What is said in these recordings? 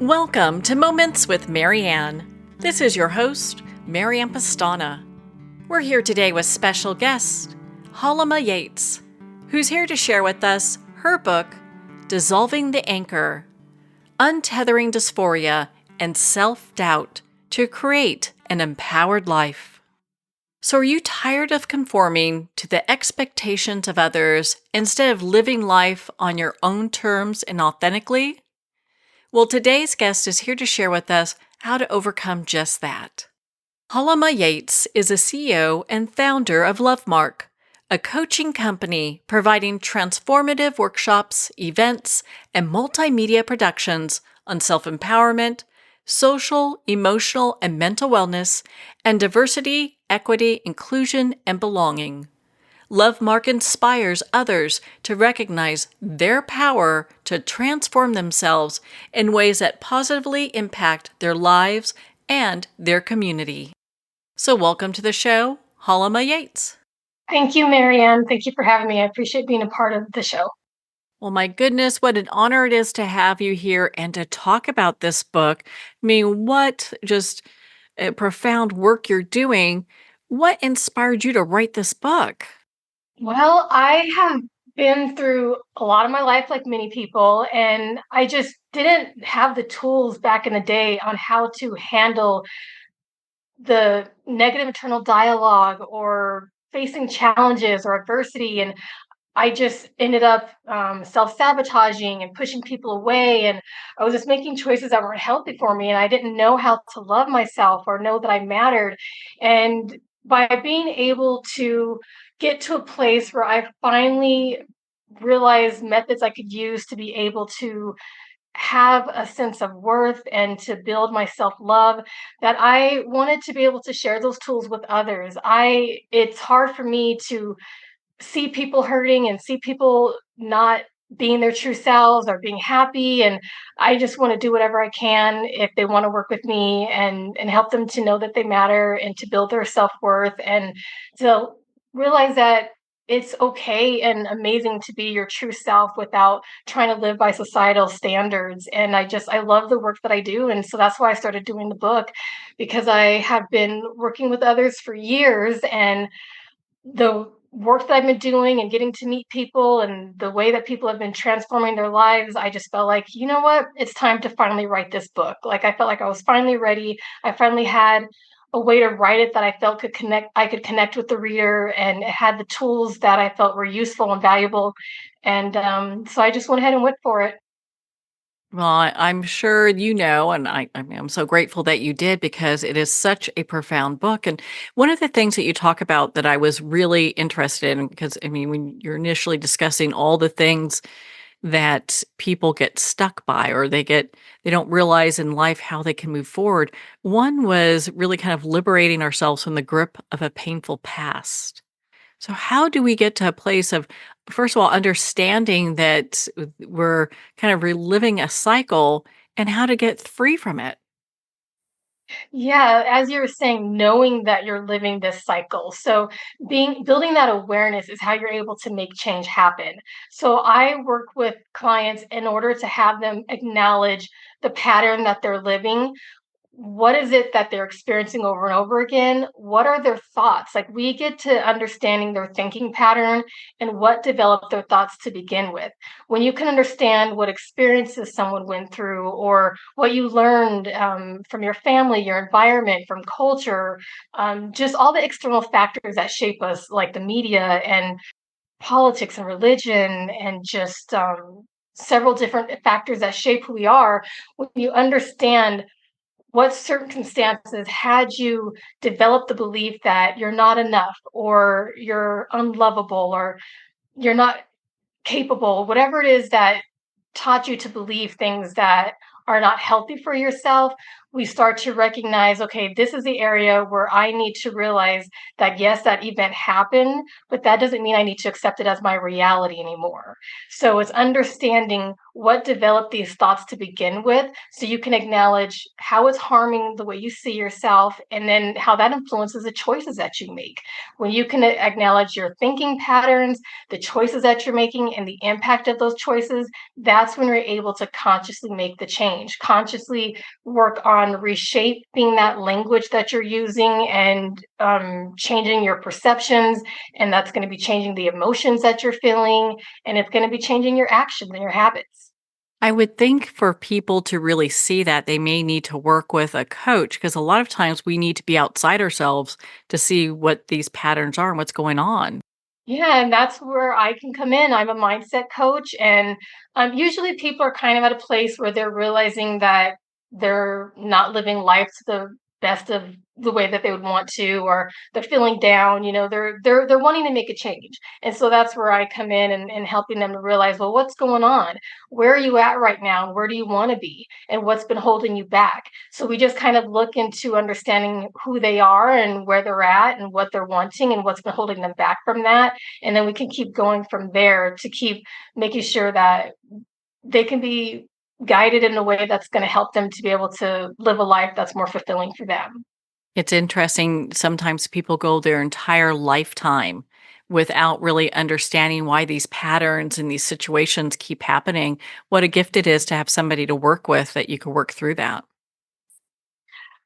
Welcome to Moments with Marianne. This is your host, Marianne Pastana. We're here today with special guest, Hailima Yates, who's here to share with us her book, Dissolving the Anchor, Untethering Dysphoria and Self-Doubt to Create an Empowered Life. So are you tired of conforming to the expectations of others instead of living life on your own terms and authentically? Well, today's guest is here to share with us how to overcome just that. Hailima Yates is a CEO and founder of Lovemark, a coaching company providing transformative workshops, events, and multimedia productions on self-empowerment, social, emotional, and mental wellness, and diversity, equity, inclusion, and belonging. Lovemark inspires others to recognize their power to transform themselves in ways that positively impact their lives and their community. So welcome to the show, Hailima Yates. Thank you, Marianne. Thank you for having me. I appreciate being a part of the show. Well, my goodness, what an honor it is to have you here and to talk about this book. I mean, what just profound work you're doing. What inspired you to write this book? Well, I have been through a lot of my life, like many people, and I just didn't have the tools back in the day on how to handle the negative internal dialogue or facing challenges or adversity. And I just ended up self-sabotaging and pushing people away. And I was just making choices that weren't healthy for me. And I didn't know how to love myself or know that I mattered. And by being able to get to a place where I finally realized methods I could use to be able to have a sense of worth and to build my self-love, that I wanted to be able to share those tools with others. It's hard for me to see people hurting and see people not being their true selves or being happy, and I just want to do whatever I can if they want to work with me and help them to know that they matter and to build their self-worth and to realize that it's okay and amazing to be your true self without trying to live by societal standards. And I love the work that I do, and so that's why I started doing the book, because I have been working with others for years, and the work that I've been doing and getting to meet people and the way that people have been transforming their lives, I just felt like, you know what? It's time to finally write this book. Like, I felt like I was finally ready. I finally had a way to write it that I could connect with the reader, and it had the tools that I felt were useful and valuable. And so I just went ahead and went for it. Well, I'm sure you know, and I mean, I'm so grateful that you did because it is such a profound book. And one of the things that you talk about that I was really interested in, because I mean, when you're initially discussing all the things that people get stuck by or they don't realize in life how they can move forward, one was really kind of liberating ourselves from the grip of a painful past. So how do we get to a place of, first of all, understanding that we're kind of reliving a cycle and how to get free from it? Yeah, as you were saying, knowing that you're living this cycle. So building that awareness is how you're able to make change happen. So I work with clients in order to have them acknowledge the pattern that they're living. What is it that they're experiencing over and over again? What are their thoughts? Like, we get to understanding their thinking pattern and what developed their thoughts to begin with. When you can understand what experiences someone went through or what you learned from your family, your environment, from culture, just all the external factors that shape us, like the media and politics and religion, and just several different factors that shape who we are, when you understand what circumstances had you develop the belief that you're not enough or you're unlovable or you're not capable, whatever it is that taught you to believe things that are not healthy for yourself. we start to recognize, okay, this is the area where I need to realize that, yes, that event happened, but that doesn't mean I need to accept it as my reality anymore. So it's understanding what developed these thoughts to begin with, so you can acknowledge how it's harming the way you see yourself, and then how that influences the choices that you make. When you can acknowledge your thinking patterns, the choices that you're making, and the impact of those choices, that's when you're able to consciously make the change, consciously work on reshaping that language that you're using, and changing your perceptions. And that's going to be changing the emotions that you're feeling, and it's going to be changing your actions and your habits. I would think for people to really see that, they may need to work with a coach because a lot of times we need to be outside ourselves to see what these patterns are and what's going on. Yeah, and that's where I can come in. I'm a mindset coach, and usually people are kind of at a place where they're realizing that they're not living life to the best of the way that they would want to, or they're feeling down. They're wanting to make a change, and so that's where I come in, and helping them to realize, well, what's going on? Where are you at right now? And where do you want to be? And what's been holding you back? So we just kind of look into understanding who they are and where they're at and what they're wanting and what's been holding them back from that, and then we can keep going from there to keep making sure that they can be guided in a way that's going to help them to be able to live a life that's more fulfilling for them. It's interesting. Sometimes people go their entire lifetime without really understanding why these patterns and these situations keep happening. What a gift it is to have somebody to work with that you can work through that.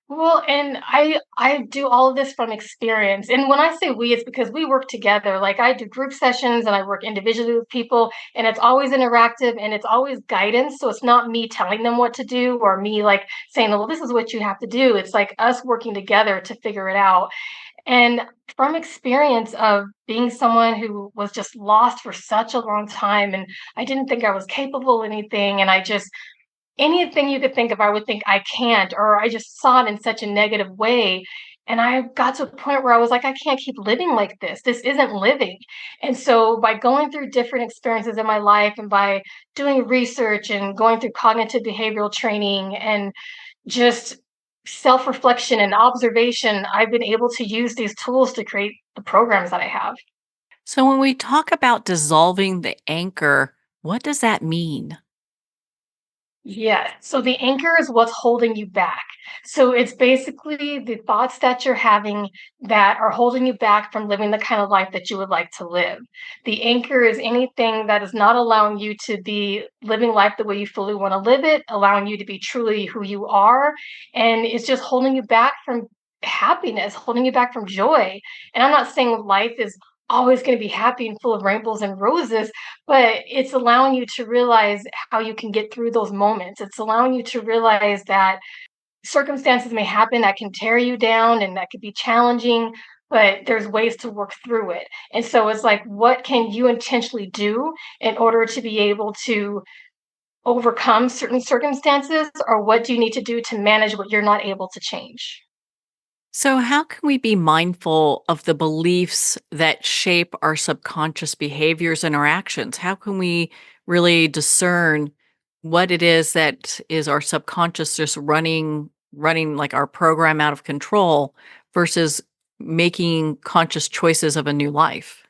Well, and I do all of this from experience. And when I say we, it's because we work together. Like, I do group sessions and I work individually with people, and it's always interactive and it's always guidance. So it's not me telling them what to do, or me like saying, well, this is what you have to do. It's like us working together to figure it out. And from experience of being someone who was just lost for such a long time, and I didn't think I was capable of anything, and I just, anything you could think of, I would think I can't, or I just saw it in such a negative way. And I got to a point where I was like, I can't keep living like this. This isn't living. And so, by going through different experiences in my life, and by doing research and going through cognitive behavioral training, and just self reflection and observation, I've been able to use these tools to create the programs that I have. So, when we talk about dissolving the anchor, what does that mean? Yeah. So the anchor is what's holding you back. So it's basically the thoughts that you're having that are holding you back from living the kind of life that you would like to live. The anchor is anything that is not allowing you to be living life the way you fully want to live it, allowing you to be truly who you are. And it's just holding you back from happiness, holding you back from joy. And I'm not saying life is always going to be happy and full of rainbows and roses, but it's allowing you to realize how you can get through those moments. It's allowing you to realize that circumstances may happen that can tear you down and that could be challenging, but there's ways to work through it. And so it's like, what can you intentionally do in order to be able to overcome certain circumstances? Or what do you need to do to manage what you're not able to change? So, how can we be mindful of the beliefs that shape our subconscious behaviors and our actions? How can we really discern what it is that is our subconscious just running like our program out of control versus making conscious choices of a new life?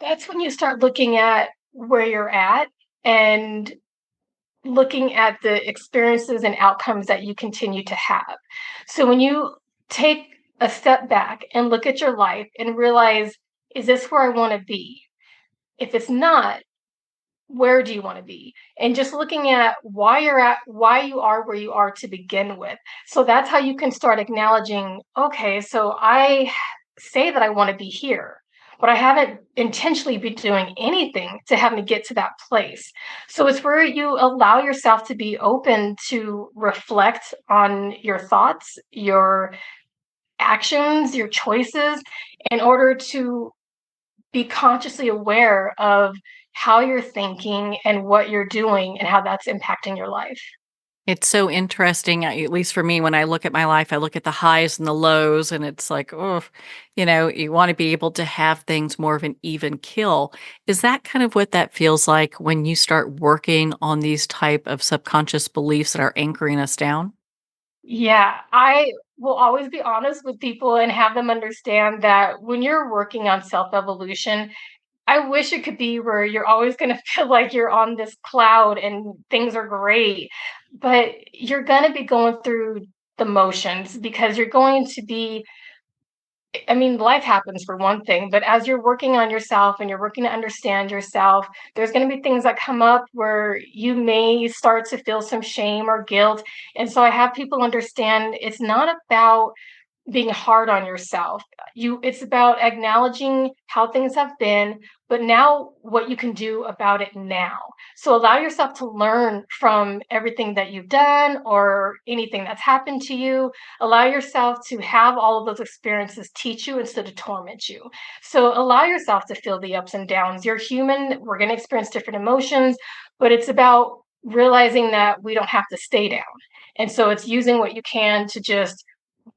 That's when you start looking at where you're at, and looking at the experiences and outcomes that you continue to have. So when you take a step back and look at your life and realize, is this where I want to be? If it's not, where do you want to be? And just looking at why you are where you are to begin with. So that's how you can start acknowledging, okay, so I say that I want to be here, but I haven't intentionally been doing anything to have me get to that place. So it's where you allow yourself to be open to reflect on your thoughts, your actions, your choices, in order to be consciously aware of how you're thinking and what you're doing and how that's impacting your life. It's so interesting, at least for me, when I look at my life, I look at the highs and the lows, and it's like, oh, you want to be able to have things more of an even kill. Is that kind of what that feels like when you start working on these type of subconscious beliefs that are anchoring us down? Yeah, I will always be honest with people and have them understand that when you're working on self-evolution, I wish it could be where you're always gonna feel like you're on this cloud and things are great, but you're gonna be going through the motions because you're going to be I mean, life happens for one thing, but as you're working on yourself and you're working to understand yourself, there's going to be things that come up where you may start to feel some shame or guilt. And so I have people understand it's not about being hard on yourself. It's about acknowledging how things have been, but now what you can do about it now. So allow yourself to learn from everything that you've done or anything that's happened to you. Allow yourself to have all of those experiences teach you instead of torment you. So allow yourself to feel the ups and downs. You're human. We're going to experience different emotions, but it's about realizing that we don't have to stay down. And so it's using what you can to just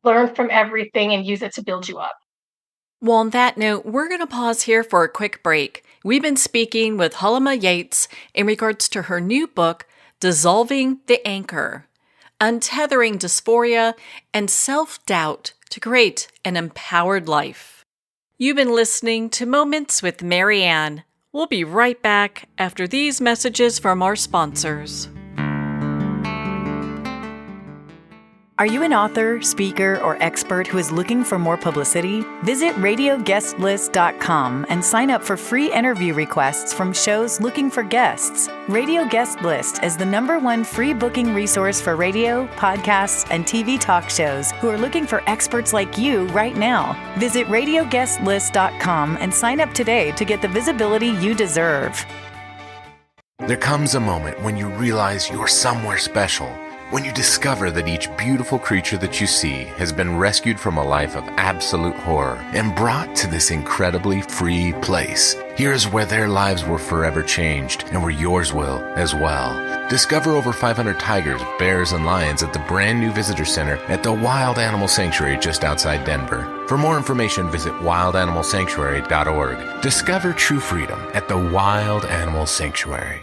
learn from everything and use it to build you up. Well, on that note, we're going to pause here for a quick break. We've been speaking with Hailima Yates in regards to her new book, Dissolving the Anchor, Untethering Dysphoria and Self-Doubt to Create an Empowered Life. You've been listening to Moments with Marianne. We'll be right back after these messages from our sponsors. Are you an author, speaker, or expert who is looking for more publicity? Visit radioguestlist.com and sign up for free interview requests from shows looking for guests. Radio Guest List is the #1 free booking resource for radio, podcasts, and TV talk shows who are looking for experts like you right now. Visit radioguestlist.com and sign up today to get the visibility you deserve. There comes a moment when you realize you're somewhere special. When you discover that each beautiful creature that you see has been rescued from a life of absolute horror and brought to this incredibly free place. Here's where their lives were forever changed and where yours will as well. Discover over 500 tigers, bears, and lions at the brand new visitor center at the Wild Animal Sanctuary just outside Denver. For more information, visit wildanimalsanctuary.org. Discover true freedom at the Wild Animal Sanctuary.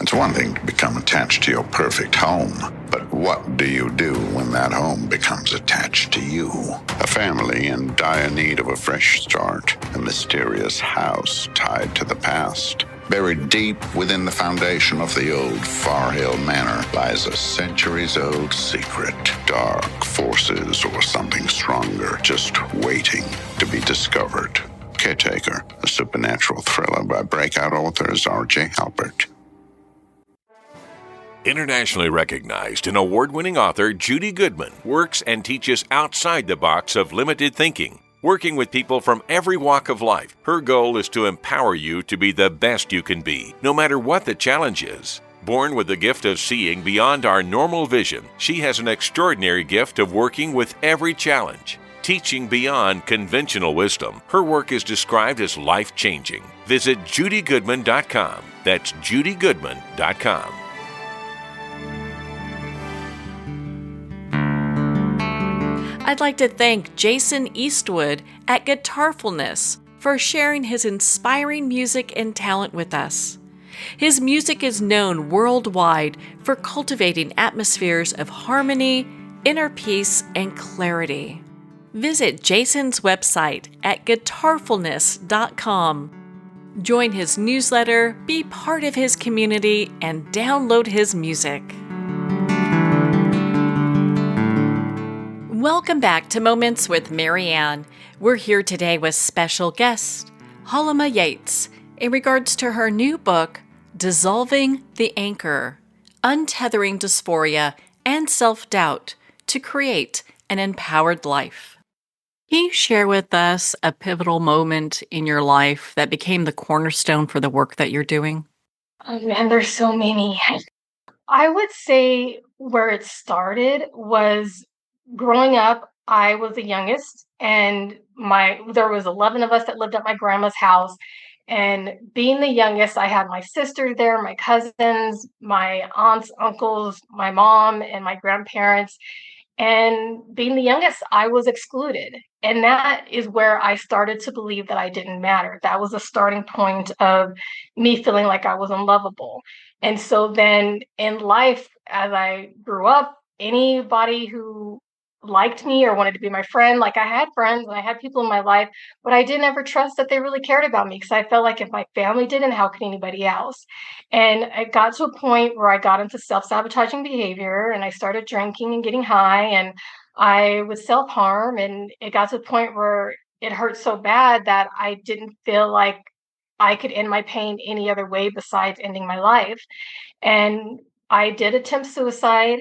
It's one thing to become attached to your perfect home, but what do you do when that home becomes attached to you? A family in dire need of a fresh start, a mysterious house tied to the past. Buried deep within the foundation of the old Far Hill Manor lies a centuries-old secret. Dark forces or something stronger just waiting to be discovered. Caretaker, a supernatural thriller by breakout authors R.J. Halpert. Internationally recognized and award-winning author Judy Goodman works and teaches outside the box of limited thinking. Working with people from every walk of life, her goal is to empower you to be the best you can be, no matter what the challenge is. Born with the gift of seeing beyond our normal vision, she has an extraordinary gift of working with every challenge. Teaching beyond conventional wisdom, her work is described as life-changing. Visit judygoodman.com. That's judygoodman.com. I'd like to thank Jason Eastwood at Guitarfulness for sharing his inspiring music and talent with us. His music is known worldwide for cultivating atmospheres of harmony, inner peace, and clarity. Visit Jason's website at guitarfulness.com. Join his newsletter, be part of his community, and download his music. Welcome back to Moments with Marianne. We're here today with special guest, Hailima Yates, in regards to her new book, Dissolving the Anchor, Untethering Dysphoria and Self-Doubt to Create an Empowered Life. Can you share with us a pivotal moment in your life that became the cornerstone for the work that you're doing? Oh man, there's so many. I would say where it started was growing up. I was the youngest, and there was 11 of us that lived at my grandma's house. And being the youngest, I had my sisters there, my cousins, my aunts, uncles, my mom, and my grandparents. And being the youngest, I was excluded. And that is where I started to believe that I didn't matter. That was a starting point of me feeling like I was unlovable. And so then in life, as I grew up anybody who liked me or wanted to be my friend. Like I had friends and I had people in my life, but I didn't ever trust that they really cared about me because I felt like if my family didn't, how could anybody else? And it got to a point where I got into self-sabotaging behavior and I started drinking and getting high and I would self-harm. And it got to the point where it hurt so bad that I didn't feel like I could end my pain any other way besides ending my life. And I did attempt suicide,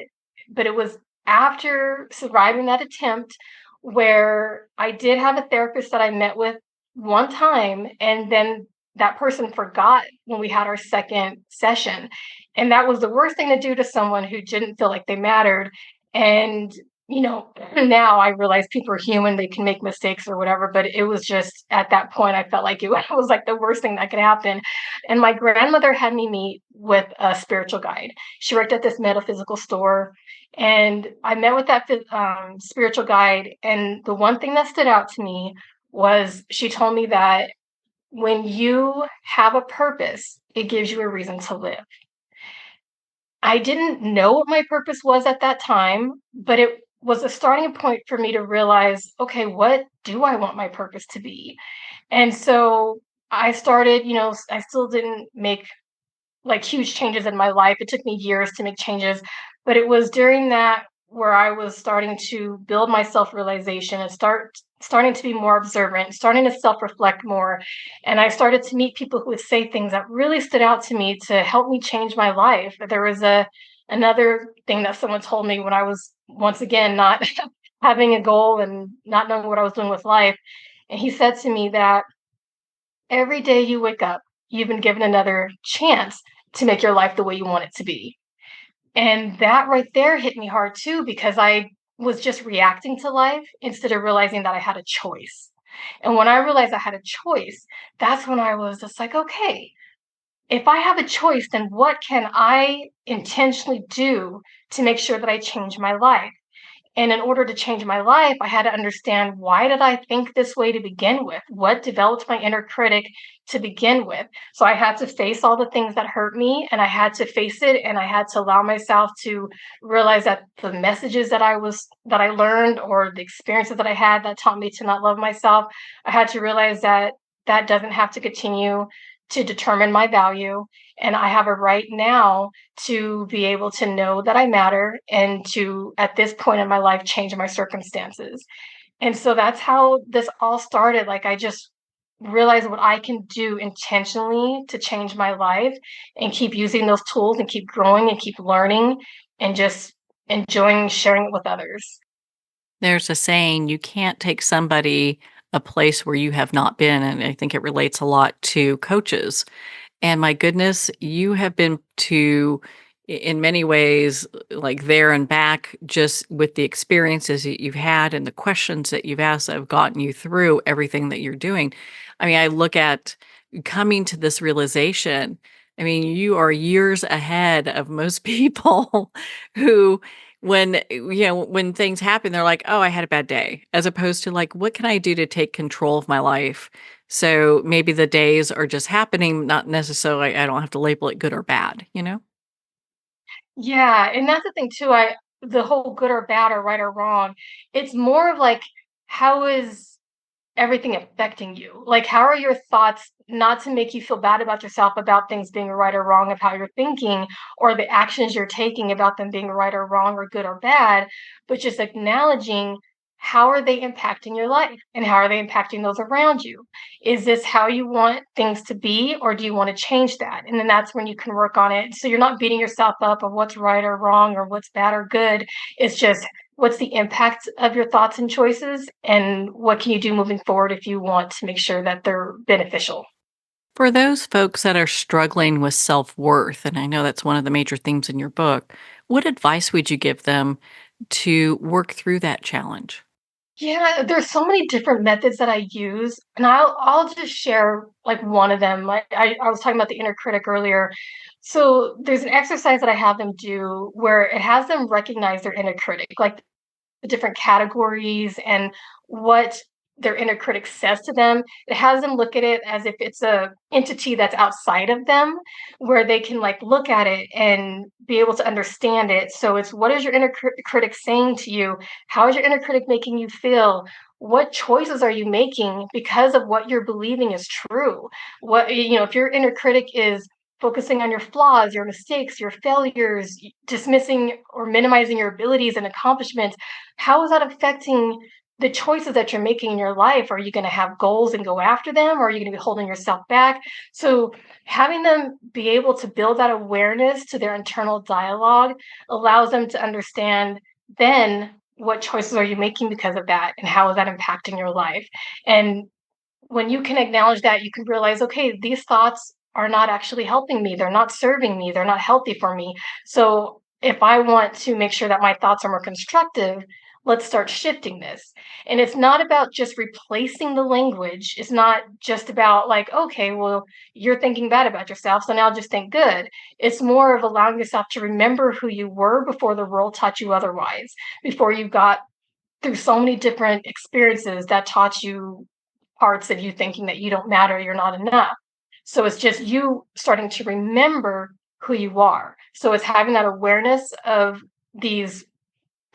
but it was after surviving that attempt where I did have a therapist that I met with one time, and then that person forgot when we had our second session. And that was the worst thing to do to someone who didn't feel like they mattered. And now I realize people are human, they can make mistakes or whatever, but it was just at that point, I felt like it was like the worst thing that could happen. And my grandmother had me meet with a spiritual guide. She worked at this metaphysical store, and I met with that spiritual guide. And the one thing that stood out to me was she told me that when you have a purpose, it gives you a reason to live. I didn't know what my purpose was at that time, but it was a starting point for me to realize, okay, what do I want my purpose to be? And so I started, I still didn't make like huge changes in my life. It took me years to make changes, but it was during that where I was starting to build my self-realization and starting to be more observant, starting to self-reflect more. And I started to meet people who would say things that really stood out to me to help me change my life. There was another thing that someone told me when I was once again not having a goal and not knowing what I was doing with life. And he said to me that every day you wake up, you've been given another chance to make your life the way you want it to be. And that right there hit me hard too, because I was just reacting to life instead of realizing that I had a choice. And when I realized I had a choice, that's when I was just like, okay, if I have a choice, then what can I intentionally do to make sure that I change my life? And in order to change my life, I had to understand, why did I think this way to begin with? What developed my inner critic to begin with? So I had to face all the things that hurt me, and I had to face it, and I had to allow myself to realize that the messages that I learned, or the experiences that I had that taught me to not love myself, I had to realize that that doesn't have to continue to determine my value. And I have a right now to be able to know that I matter and to, at this point in my life, change my circumstances. And so that's how this all started. Like, I just realized what I can do intentionally to change my life and keep using those tools and keep growing and keep learning and just enjoying sharing it with others. There's a saying, you can't take somebody a place where you have not been. And I think it relates a lot to coaches. And my goodness, you have been to, in many ways, like there and back, just with the experiences that you've had and the questions that you've asked that have gotten you through everything that you're doing. I mean, I look at coming to this realization. I mean, you are years ahead of most people who, when things happen, they're like, oh, I had a bad day, as opposed to like, what can I do to take control of my life? So maybe the days are just happening, not necessarily, I don't have to label it good or bad, you know? Yeah, and that's the thing too. The whole good or bad or right or wrong, it's more of like, how is everything affecting you? Like, how are your thoughts, not to make you feel bad about yourself about things being right or wrong of how you're thinking, or the actions you're taking about them being right or wrong or good or bad, but just acknowledging, how are they impacting your life and how are they impacting those around you? Is this how you want things to be, or do you want to change that? And then that's when you can work on it. So you're not beating yourself up of what's right or wrong or what's bad or good. It's just, what's the impact of your thoughts and choices, and what can you do moving forward if you want to make sure that they're beneficial? For those folks that are struggling with self-worth, and I know that's one of the major themes in your book, what advice would you give them to work through that challenge? Yeah, there's so many different methods that I use, and I'll just share like one of them. Like I was talking about the inner critic earlier. So there's an exercise that I have them do where it has them recognize their inner critic, like the different categories and what their inner critic says to them. It has them look at it as if it's a entity that's outside of them, where they can like look at it and be able to understand it. So it's, what is your inner critic saying to you? How is your inner critic making you feel? What choices are you making because of what you're believing is true? What, if your inner critic is focusing on your flaws, your mistakes, your failures, dismissing or minimizing your abilities and accomplishments, how is that affecting the choices that you're making in your life? Are you going to have goals and go after them, or are you going to be holding yourself back? So having them be able to build that awareness to their internal dialogue allows them to understand then what choices are you making because of that, and how is that impacting your life. And when you can acknowledge that, you can realize, okay, these thoughts are not actually helping me. They're not serving me. They're not healthy for me. So if I want to make sure that my thoughts are more constructive, let's start shifting this. And it's not about just replacing the language. It's not just about like, okay, well, you're thinking bad about yourself, so now just think good. It's more of allowing yourself to remember who you were before the world taught you otherwise, before you got through so many different experiences that taught you parts of you thinking that you don't matter, you're not enough. So it's just you starting to remember who you are. So it's having that awareness of these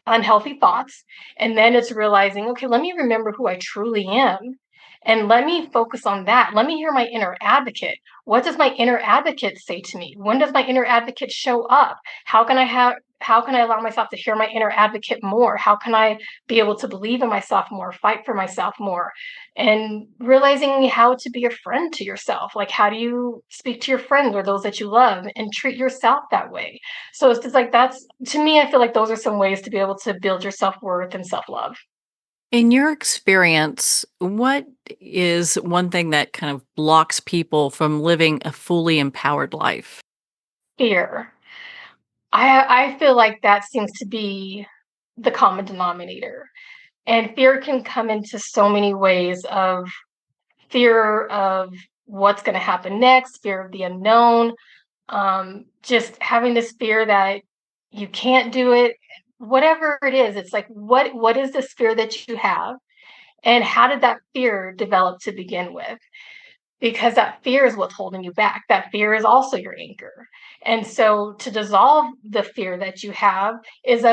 unhealthy thoughts. And then it's realizing, okay, let me remember who I truly am. And let me focus on that. Let me hear my inner advocate. What does my inner advocate say to me? When does my inner advocate show up? How can I allow myself to hear my inner advocate more? How can I be able to believe in myself more, fight for myself more? And realizing how to be a friend to yourself. Like, how do you speak to your friends or those that you love and treat yourself that way? So it's just like, that's, to me, I feel like those are some ways to be able to build your self-worth and self-love. In your experience, what is one thing that kind of blocks people from living a fully empowered life? Fear. I feel like that seems to be the common denominator. And fear can come into so many ways, of fear of what's going to happen next, fear of the unknown, just having this fear that you can't do it. Whatever it is, it's like, what is this fear that you have? And how did that fear develop to begin with? Because that fear is what's holding you back. That fear is also your anchor. And so to dissolve the fear that you have is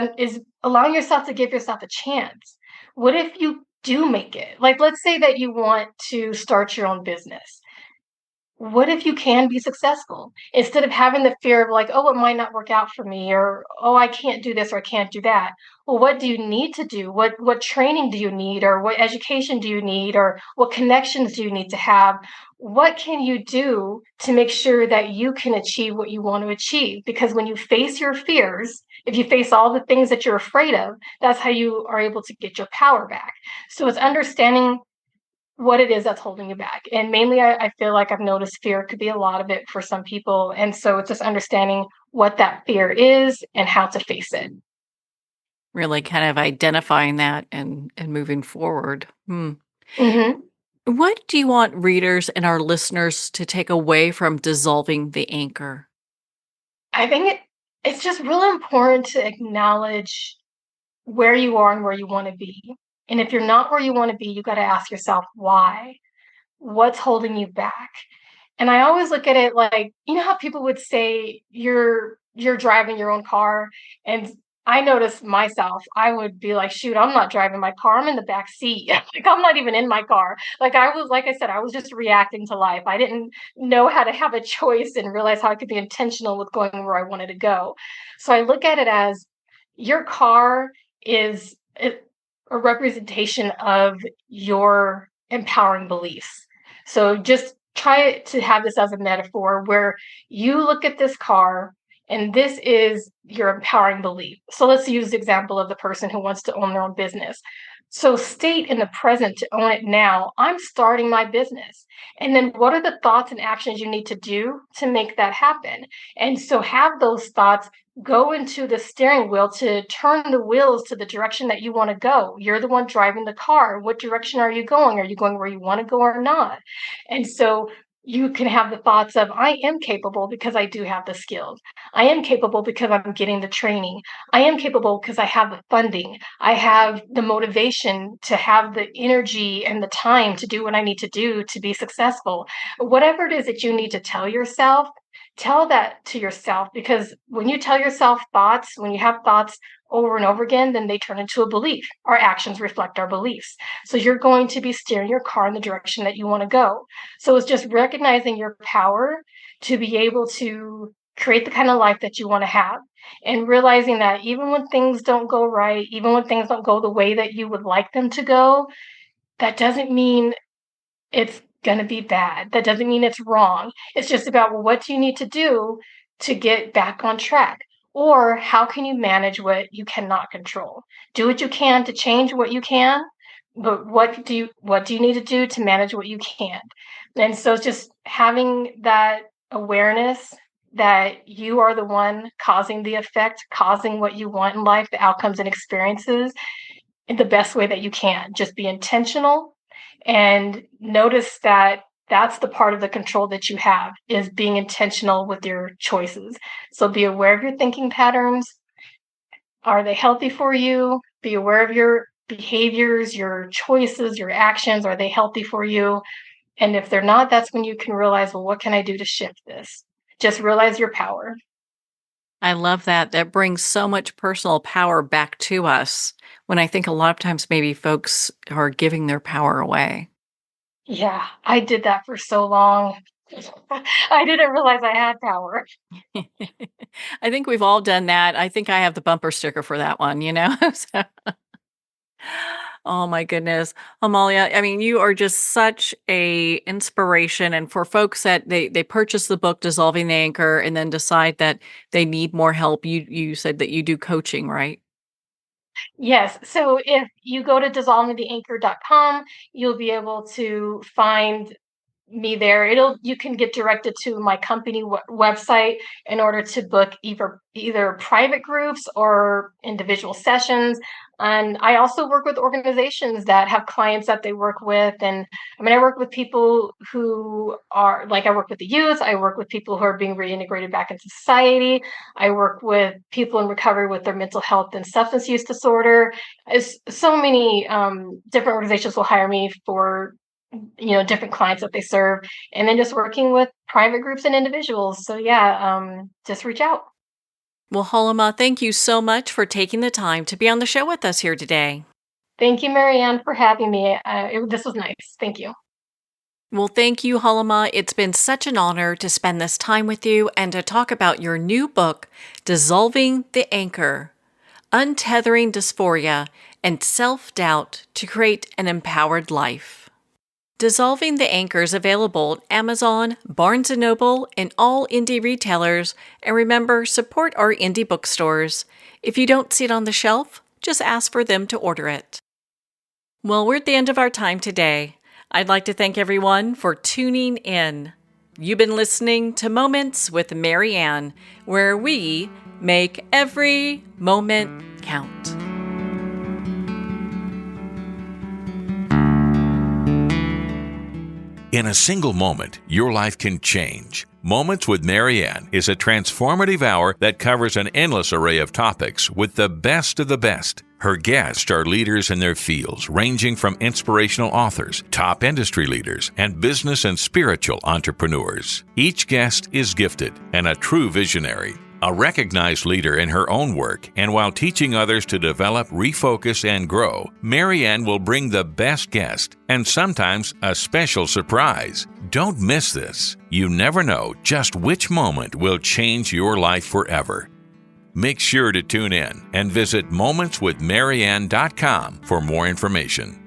allowing yourself to give yourself a chance. What if you do make it? Like, let's say that you want to start your own business. What if you can be successful, instead of having the fear of like, oh, it might not work out for me, or oh, I can't do this or I can't do that? Well, what do you need to do? What training do you need, or what education do you need, or what connections do you need to have? What can you do to make sure that you can achieve what you want to achieve? Because when you face your fears, if you face all the things that you're afraid of, that's how you are able to get your power back. So it's understanding what it is that's holding you back. And mainly, I feel like I've noticed fear could be a lot of it for some people. And so it's just understanding what that fear is and how to face it. Really kind of identifying that and moving forward. Hmm. What do you want readers and our listeners to take away from dissolving the anchor? I think it's just really important to acknowledge where you are and where you want to be. And if you're not where you want to be, you got to ask yourself why. What's holding you back? And I always look at it like, how people would say you're driving your own car, and I notice myself, I would be like, shoot, I'm not driving my car. I'm in the back seat. Like, I'm not even in my car. Like I said, I was just reacting to life. I didn't know how to have a choice and realize how I could be intentional with going where I wanted to go. So I look at it as, your car is a representation of your empowering beliefs. So just try to have this as a metaphor where you look at this car and this is your empowering belief. So let's use the example of the person who wants to own their own business. So state in the present to own it now, I'm starting my business. And then what are the thoughts and actions you need to do to make that happen? And so have those thoughts go into the steering wheel to turn the wheels to the direction that you want to go. You're the one driving the car. What direction are you going? Are you going where you want to go or not? And so you can have the thoughts of, I am capable because I do have the skills. I am capable because I'm getting the training. I am capable because I have the funding. I have the motivation to have the energy and the time to do what I need to do to be successful. Whatever it is that you need to tell yourself, tell that to yourself, because when you tell yourself thoughts, when you have thoughts over and over again, then they turn into a belief. Our actions reflect our beliefs. So you're going to be steering your car in the direction that you want to go. So it's just recognizing your power to be able to create the kind of life that you want to have, and realizing that even when things don't go right, even when things don't go the way that you would like them to go, that doesn't mean it's going to be bad. That doesn't mean it's wrong. It's just about, well, what do you need to do to get back on track? Or how can you manage what you cannot control? Do what you can to change what you can, but what do you need to do to manage what you can't? And so it's just having that awareness that you are the one causing the effect, causing what you want in life, the outcomes and experiences, in the best way that you can. Just be intentional and notice that that's the part of the control that you have, is being intentional with your choices. So be aware of your thinking patterns. Are they healthy for you? Be aware of your behaviors, your choices, your actions. Are they healthy for you? And if they're not, that's when you can realize, well, what can I do to shift this? Just realize your power. I love that. That brings so much personal power back to us when I think a lot of times maybe folks are giving their power away. Yeah, I did that for so long. I didn't realize I had power. I think we've all done that. I think I have the bumper sticker for that one, you know? So oh my goodness. Amalia, I mean, you are just such a inspiration. And for folks that they purchase the book Dissolving the Anchor and then decide that they need more help, you said that you do coaching, right? Yes. So if you go to dissolvingtheanchor.com, you'll be able to find me there. You can get directed to my company website in order to book either private groups or individual sessions. And I also work with organizations that have clients that they work with. And I mean, I work with people who are like, I work with the youth. I work with people who are being reintegrated back into society. I work with people in recovery with their mental health and substance use disorder. So many different organizations will hire me for different clients that they serve, and then just working with private groups and individuals. So yeah, just reach out. Well, Hailima, thank you so much for taking the time to be on the show with us here today. Thank you, Marianne, for having me. This was nice. Thank you. Well, thank you, Hailima. It's been such an honor to spend this time with you and to talk about your new book, Dissolving the Anchor, Untethering Dysphoria and Self-Doubt to Create an Empowered Life. Dissolving the Anchor is available at Amazon, Barnes & Noble, and all indie retailers. And remember, support our indie bookstores. If you don't see it on the shelf, just ask for them to order it. Well, we're at the end of our time today. I'd like to thank everyone for tuning in. You've been listening to Moments with Marianne, where we make every moment count. In a single moment, your life can change. Moments with Marianne is a transformative hour that covers an endless array of topics with the best of the best. Her guests are leaders in their fields, ranging from inspirational authors, top industry leaders, and business and spiritual entrepreneurs. Each guest is gifted and a true visionary, a recognized leader in her own work, and while teaching others to develop, refocus, and grow, Marianne will bring the best guest and sometimes a special surprise. Don't miss this. You never know just which moment will change your life forever. Make sure to tune in and visit momentswithmarianne.com for more information.